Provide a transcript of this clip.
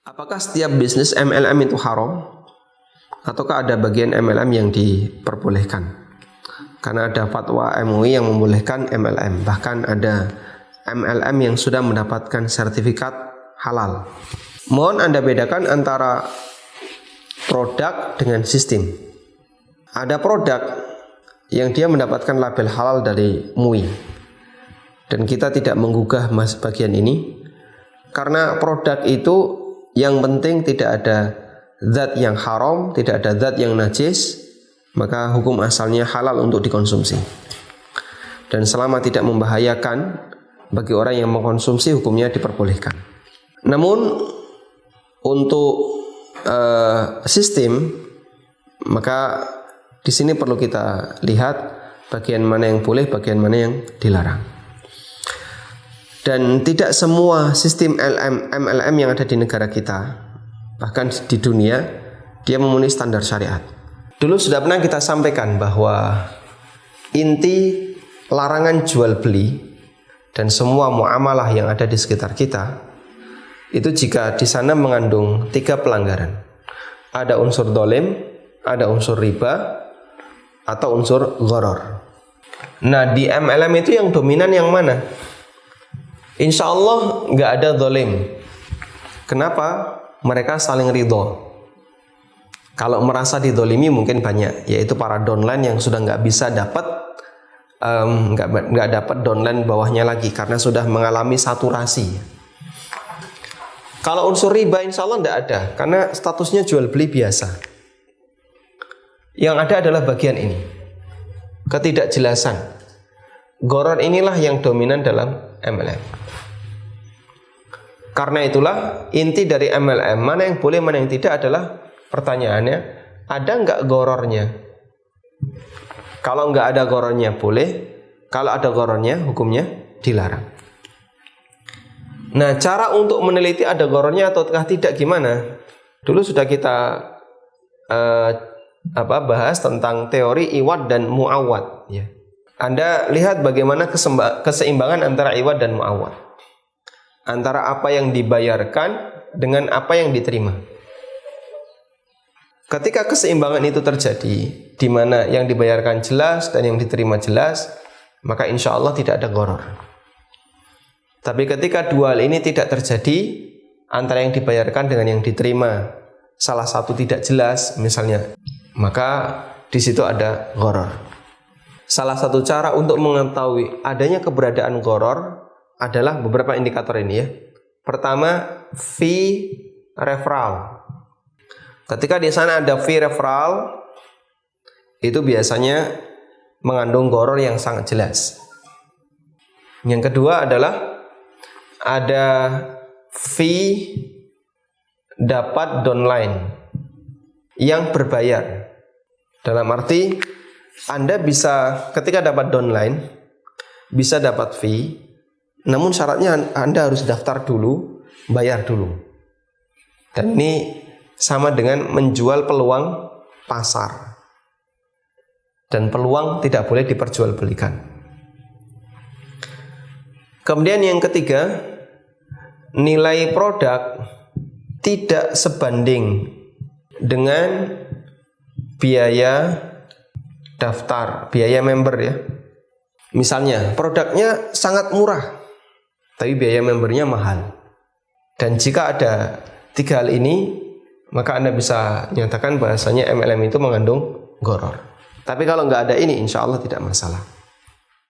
Apakah setiap bisnis MLM itu haram? Ataukah ada bagian MLM yang diperbolehkan? Karena ada fatwa MUI yang membolehkan MLM. Bahkan ada MLM yang sudah mendapatkan sertifikat halal. Mohon Anda bedakan antara produk dengan sistem. Ada produk yang dia mendapatkan label halal dari MUI. Dan kita tidak menggugah bagian ini. Karena produk itu yang penting tidak ada zat yang haram, tidak ada zat yang najis, maka hukum asalnya halal untuk dikonsumsi. Dan selama tidak membahayakan bagi orang yang mengkonsumsi, hukumnya diperbolehkan. Namun untuk sistem, maka di sini perlu kita lihat bagian mana yang boleh, bagian mana yang dilarang. Dan tidak semua sistem MLM yang ada di negara kita, bahkan di dunia, dia memenuhi standar syariat. Dulu sudah pernah kita sampaikan bahwa inti larangan jual beli dan semua muamalah yang ada di sekitar kita itu jika di sana mengandung 3 pelanggaran. Ada unsur dolim, ada unsur riba, atau unsur gharar. Nah, di MLM itu yang dominan yang mana? Insya Allah nggak ada dolim. Kenapa? Mereka saling ridho. Kalau merasa didolimi mungkin banyak, yaitu para downline yang sudah nggak bisa dapat, nggak dapat downline bawahnya lagi karena sudah mengalami saturasi. Kalau unsur riba insya Allah nggak ada, karena statusnya jual beli biasa. Yang ada adalah bagian ini, ketidakjelasan. Gharar inilah yang dominan dalam MLM. Karena itulah inti dari MLM, mana yang boleh, mana yang tidak adalah pertanyaannya, ada nggak ghararnya? Kalau nggak ada ghararnya boleh, kalau ada ghararnya hukumnya dilarang. Nah, cara untuk meneliti ada ghararnya ataukah tidak gimana? Dulu sudah kita bahas tentang teori iwad dan muawad. Ya. Anda lihat bagaimana keseimbangan antara iwad dan muawad. Antara apa yang dibayarkan dengan apa yang diterima. Ketika keseimbangan itu terjadi, di mana yang dibayarkan jelas dan yang diterima jelas, maka insya Allah tidak ada gharar. Tapi ketika dua hal ini tidak terjadi, antara yang dibayarkan dengan yang diterima, salah satu tidak jelas misalnya, maka di situ ada gharar. Salah satu cara untuk mengetahui adanya keberadaan gharar adalah beberapa indikator ini ya. Pertama, fee referral. Ketika di sana ada fee referral, itu biasanya mengandung gharar yang sangat jelas. Yang kedua adalah ada fee dapat downline yang berbayar. Dalam arti Anda bisa ketika dapat downline bisa dapat fee, namun syaratnya Anda harus daftar dulu, bayar dulu. Dan ini sama dengan menjual peluang pasar. Dan peluang tidak boleh diperjualbelikan. Kemudian yang ketiga, nilai produk tidak sebanding dengan biaya daftar, biaya member ya. Misalnya produknya sangat murah, tapi biaya membernya mahal. Dan jika ada 3 hal ini, maka Anda bisa nyatakan bahasanya MLM itu mengandung gharar. Tapi kalau nggak ada ini, insya Allah tidak masalah.